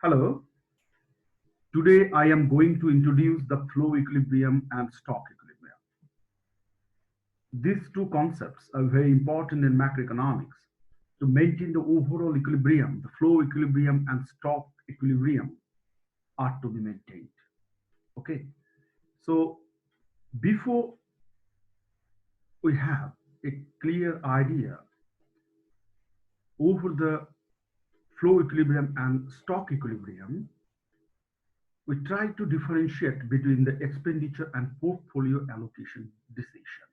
Hello, today I am going to introduce the flow equilibrium and stock equilibrium. These two concepts are very important in macroeconomics. To maintain the overall equilibrium, the flow equilibrium and stock equilibrium are to be maintained. Okay, so before we have a clear idea over the flow equilibrium and stock equilibrium, we try to differentiate between the expenditure and portfolio allocation decision.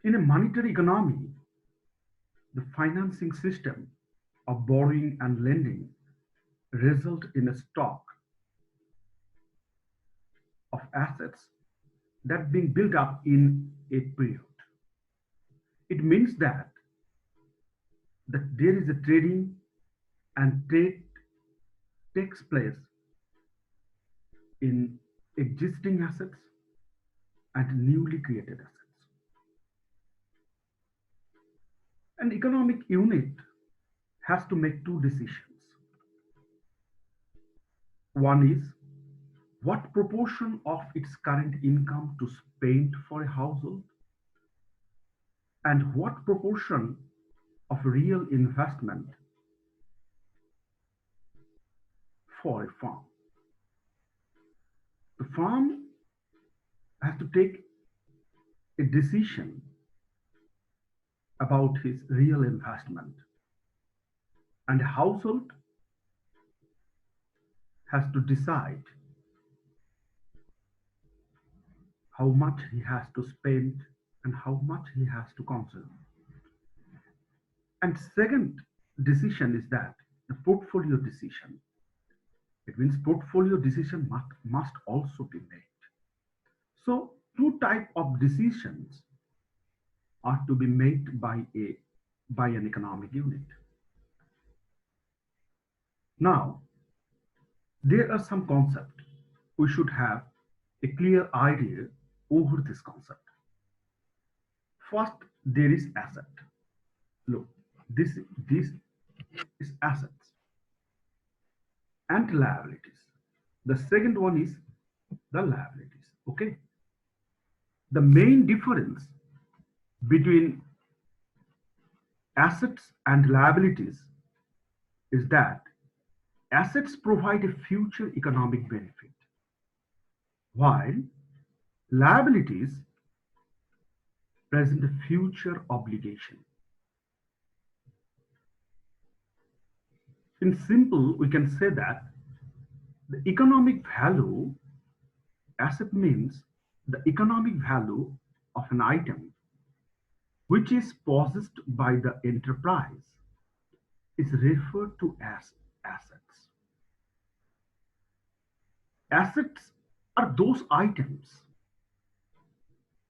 In a monetary economy, the financing system of borrowing and lending result in a stock of assets that being built up in a period. It means that there is a trading and trade takes place in existing assets and newly created assets. An economic unit has to make two decisions. One is what proportion of its current income to spend for a household and what proportion of real investment for a farm. The farm has to take a decision about his real investment, and a household has to decide how much he has to spend and how much he has to conserve. And second decision is that the portfolio decision. It means portfolio decision must also be made. So two type of decisions are to be made by an economic unit. Now, there are some concepts we should have a clear idea over this concept. First, there is asset. Look, this is assets and liabilities. The second one is the liabilities. Okay. The main difference between assets and liabilities is that assets provide a future economic benefit, while liabilities present a future obligation. In simple, we can say that the economic value asset means the economic value of an item which is possessed by the enterprise is referred to as assets. Assets are those items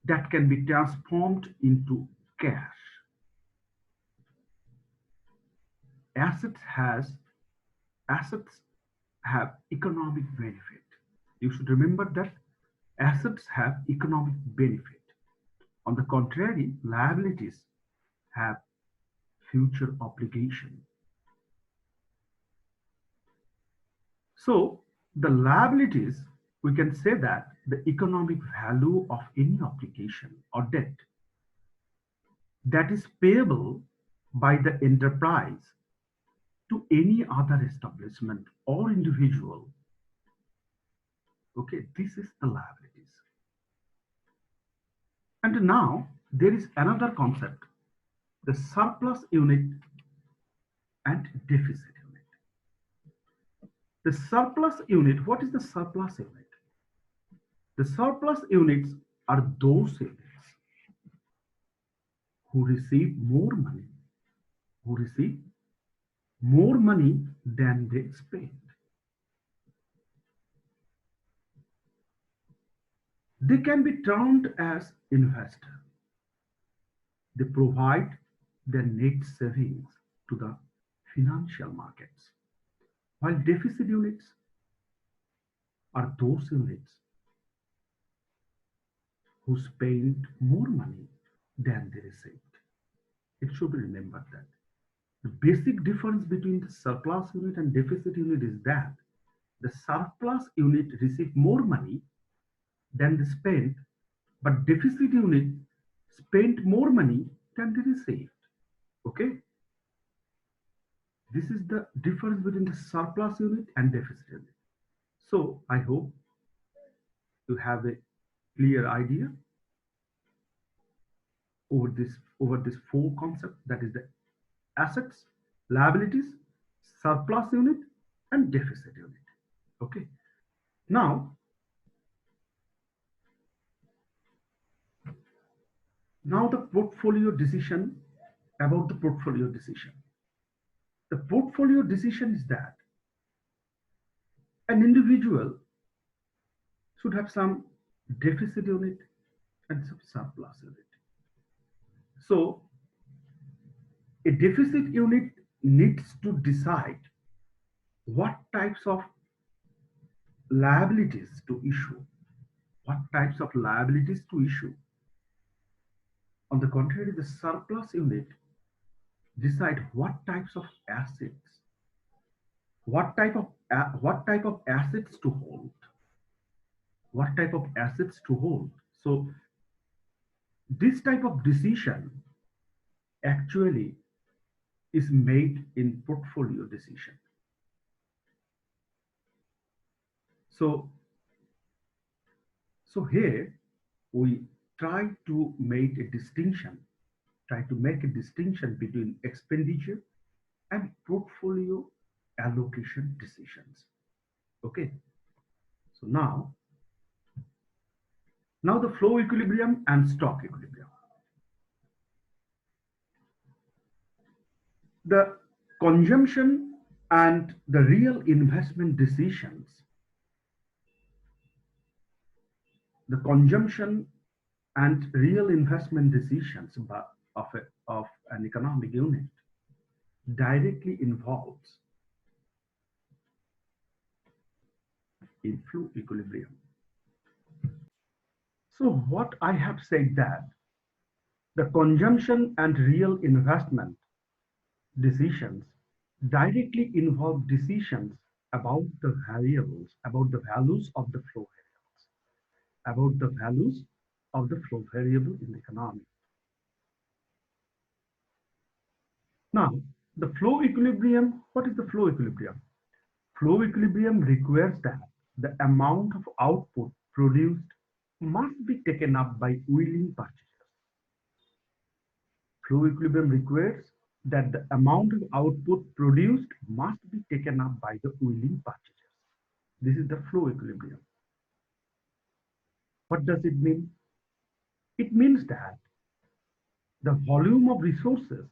that can be transformed into cash. Assets has assets have economic benefit. You should remember that assets have economic benefit. On the contrary, liabilities have future obligation. So the liabilities, we can say that the economic value of any obligation or debt that is payable by the enterprise to any other establishment or individual. Okay, this is the liabilities. And now there is another concept, the surplus unit and deficit unit. The surplus unit, what is the surplus unit? The surplus units are those units who receive more money, who receive more money than they spend. They can be termed as investor. They provide their net savings to the financial markets, while deficit units are those units who spend more money than they received. It should be remembered that The basic difference between the surplus unit and deficit unit is that the surplus unit receive more money than they spent, but deficit unit spent more money than they received. Okay, this is the difference between the surplus unit and deficit unit. So I hope you have a clear idea over this four concept, that is the assets, liabilities, surplus unit, and deficit unit. Okay. Now the portfolio decision. About the portfolio decision, the portfolio decision is that an individual should have some deficit unit and some surplus unit. So a deficit unit needs to decide what types of liabilities to issue. What types of liabilities to issue. On the contrary, the surplus unit decide what types of assets, what type of assets to hold, what type of assets to hold. So this type of decision actually is made in portfolio decision. So here we try to make a distinction between expenditure and portfolio allocation decisions. Okay. So now the flow equilibrium and stock equilibrium. The consumption and the real investment decisions, the consumption and real investment decisions of an economic unit directly involves in flow equilibrium. So what I have said that the consumption and real investment decisions directly involve decisions about the variables, about the values of the flow variables, about the values of the flow variable in the economy. Now, the flow equilibrium, what is the flow equilibrium? Flow equilibrium requires that the amount of output produced must be taken up by willing purchasers. Flow equilibrium requires that the amount of output produced must be taken up by the willing purchasers. This is the flow equilibrium. What does it mean? It means that the volume of resources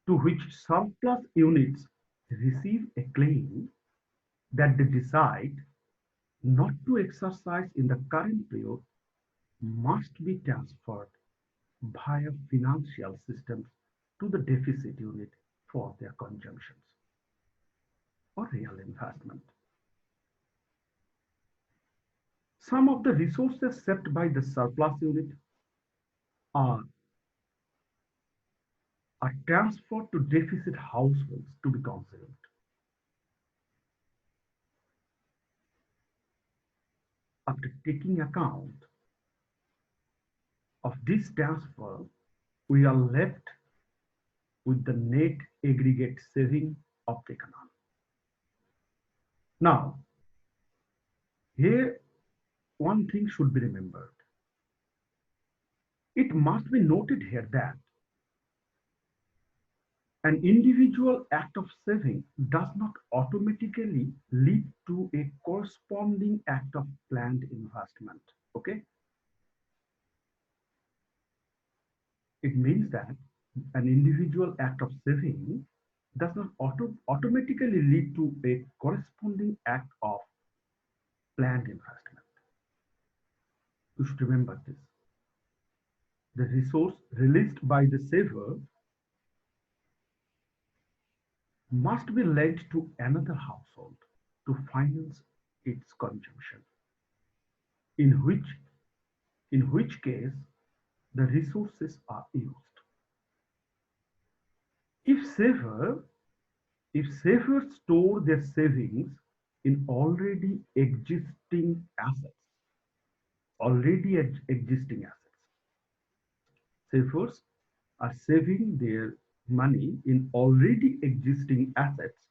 to which surplus units receive a claim that they decide not to exercise in the current period must be transferred via financial systems to the deficit unit for their consumptions or real investment. Some of the resources saved by the surplus unit are transferred to deficit households to be consumed. After taking account of this transfer, we are left with the net aggregate saving of the economy. Now, here one thing should be remembered. It must be noted here that an individual act of saving does not automatically lead to a corresponding act of planned investment. Okay? It means that an individual act of saving does not automatically lead to a corresponding act of planned investment. You should remember this. The resource released by the saver must be lent to another household to finance its consumption, in which case the resources are used. If saver, if savers store their savings in existing assets, savers are saving their money in already existing assets,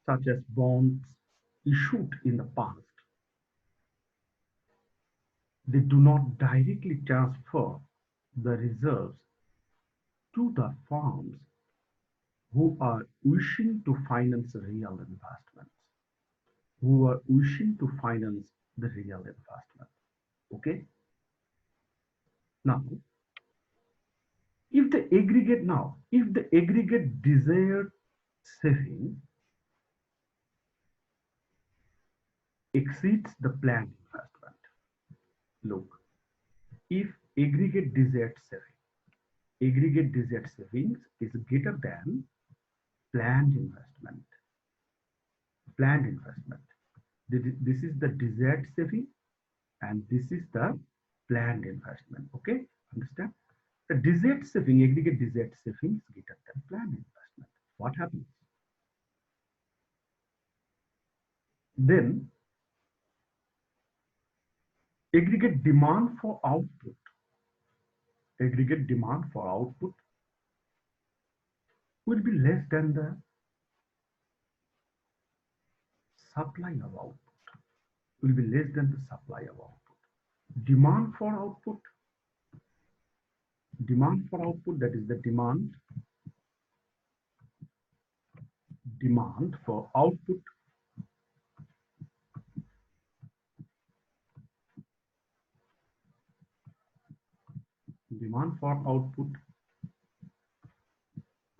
such as bonds issued in the past. They do not directly transfer the reserves to the firms who are wishing to finance real investments, who are wishing to finance the real investment. Okay. Now, if the aggregate desired saving exceeds the planned investment, look, if aggregate desired savings is greater than planned investment, planned investment. This is the desired saving and this is the planned investment. Okay, understand? The desired saving, aggregate desired saving is greater than planned investment. What happens? Then aggregate demand for output, aggregate demand for output will be less than the supply of output, will be less than the supply of output. Demand for output, that is the demand for output demand for output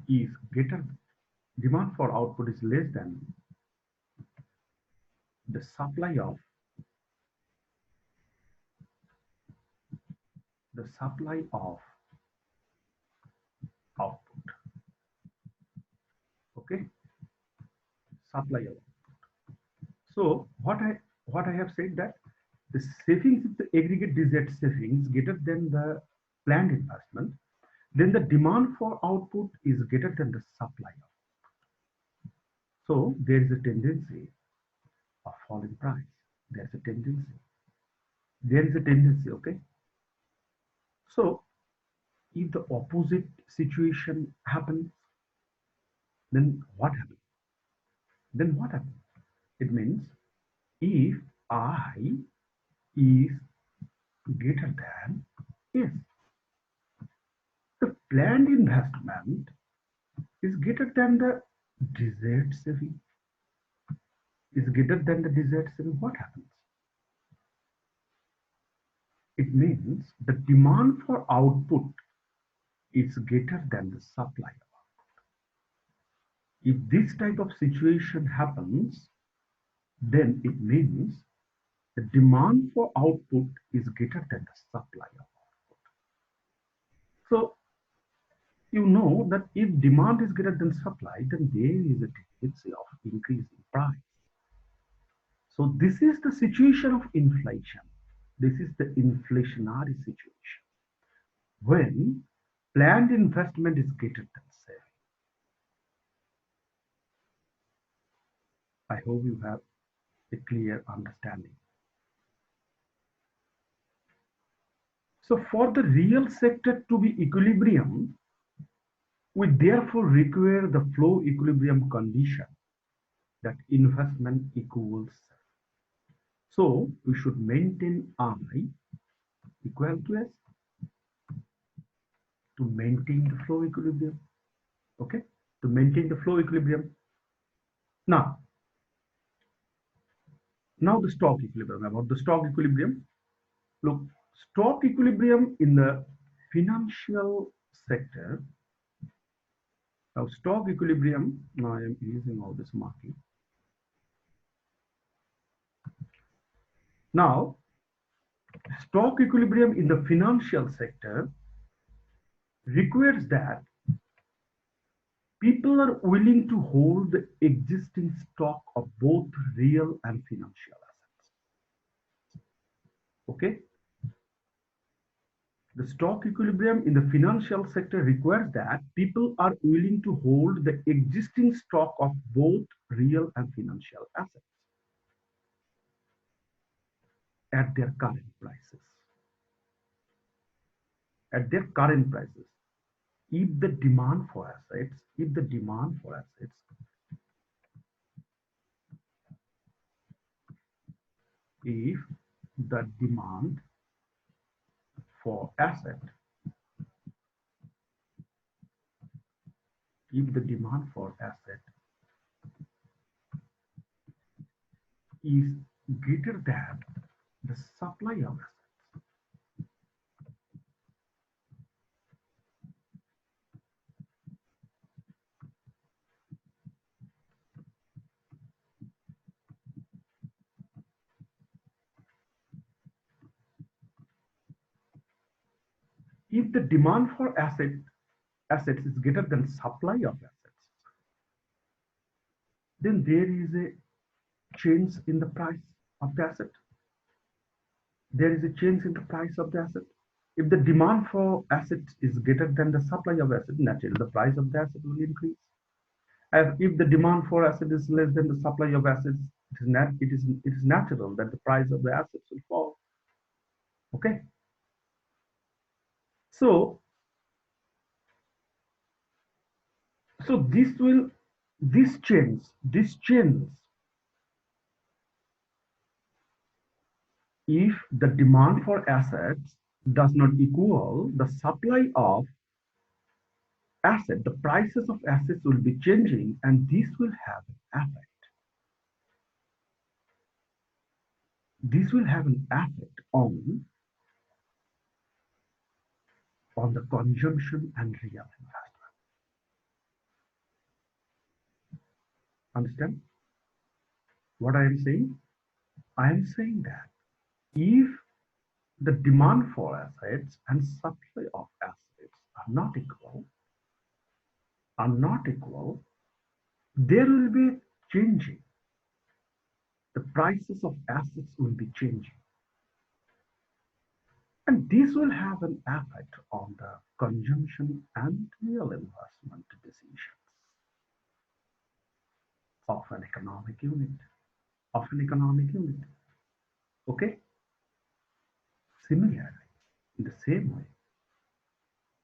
is greater, demand for output is less than the supply of output. Okay, supply of. So what I have said that the savings, if the aggregate desired savings greater than the planned investment, then the demand for output is greater than the supply of. So there is a tendency of falling price. There's a tendency. There is a tendency. Okay. So if the opposite situation happens, then what happens? Then what happens? It means if I is greater than S, the planned investment is greater than the desired saving, what happens? It means the demand for output is greater than the supply of output. If this type of situation happens, then it means the demand for output is greater than the supply of output. So you know that if demand is greater than supply, then there is a tendency of increasing price. So this is the situation of inflation. This is the inflationary situation when planned investment is greater than saving. I hope you have a clear understanding. So for the real sector to be equilibrium, we therefore require the flow equilibrium condition that investment equals. So we should maintain I equal to S to maintain the flow equilibrium. Okay, to maintain the flow equilibrium. Now the stock equilibrium. About the stock equilibrium, look, stock equilibrium in the financial sector. Now stock equilibrium, now I am using all this marking. Now stock equilibrium in the financial sector requires that people are willing to hold the existing stock of both real and financial assets. Okay, The stock equilibrium in the financial sector requires that people are willing to hold the existing stock of both real and financial assets at their current prices. At their current prices. If the demand for assets, if the demand for assets if the demand for asset if the demand for asset is greater than the supply of assets, if the demand for assets is greater than supply of assets, then there is a change in the price of the asset. There is a change in the price of the asset. If the demand for assets is greater than the supply of asset, naturally the price of the asset will increase. As if the demand for asset is less than the supply of assets, it is natural that the price of the assets will fall. Okay. So this change if the demand for assets does not equal the supply of asset, the prices of assets will be changing, and this will have an effect. This will have an effect on the consumption and real investment. Understand what I am saying? I am saying that if the demand for assets and supply of assets are not equal, there will be changing. The prices of assets will be changing. And this will have an effect on the consumption and real investment decisions of an economic unit. Okay? Similarly, in the same way,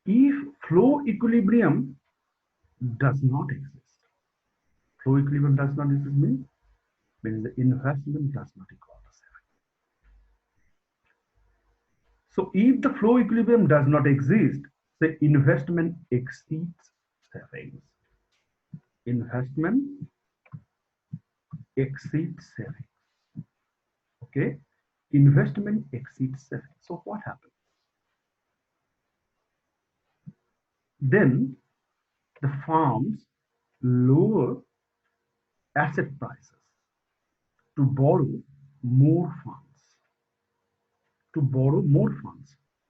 if flow equilibrium does not exist, means the investment does not equal the saving. So if the flow equilibrium does not exist, the investment exceeds savings. Investment exceeds savings. Okay? Investment exceeds savings. So what happens? Then the firms lower asset prices to borrow more funds.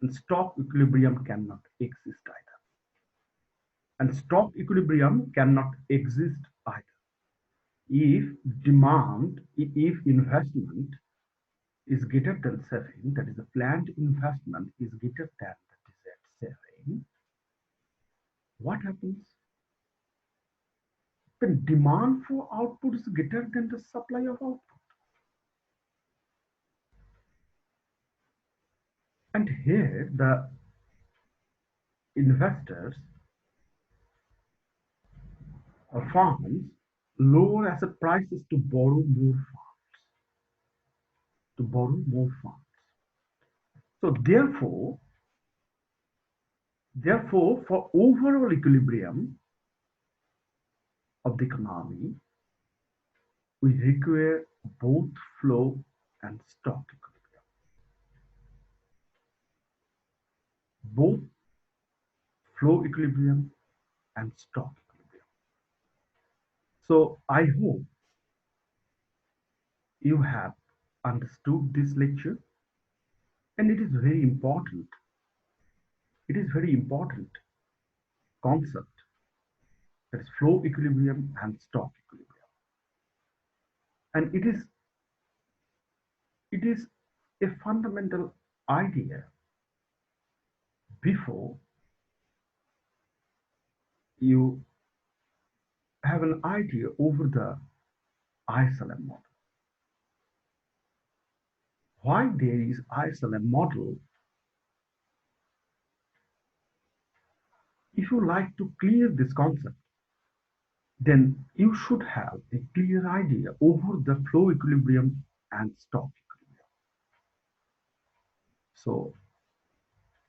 And stock equilibrium cannot exist either. And stock equilibrium cannot exist either. If investment is greater than saving, that is the planned investment is greater than the desired saving, what happens? When demand for output is greater than the supply of output. And here the investors or firms lower asset prices to borrow more funds. So therefore, for overall equilibrium of the economy, we require both flow and stock equilibrium. Both flow equilibrium and stock equilibrium. So I hope you have understood this lecture, and it is very important. It is very important concept, that is flow equilibrium and stock equilibrium. And it is a fundamental idea before you have an idea over the ISLM model. Why there is ISLM model? If you like to clear this concept, then you should have a clear idea over the flow equilibrium and stock equilibrium. So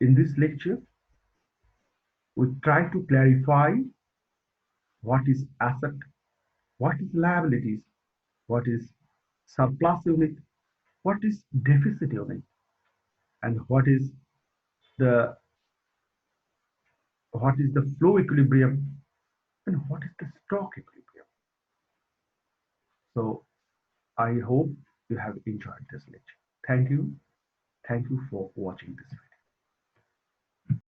in this lecture, we try to clarify what is asset, what is liabilities, what is surplus unit, what is deficit unit, and the what is the flow equilibrium, and what is the stock equilibrium. So I hope you have enjoyed this lecture. Thank you. Thank you for watching this video.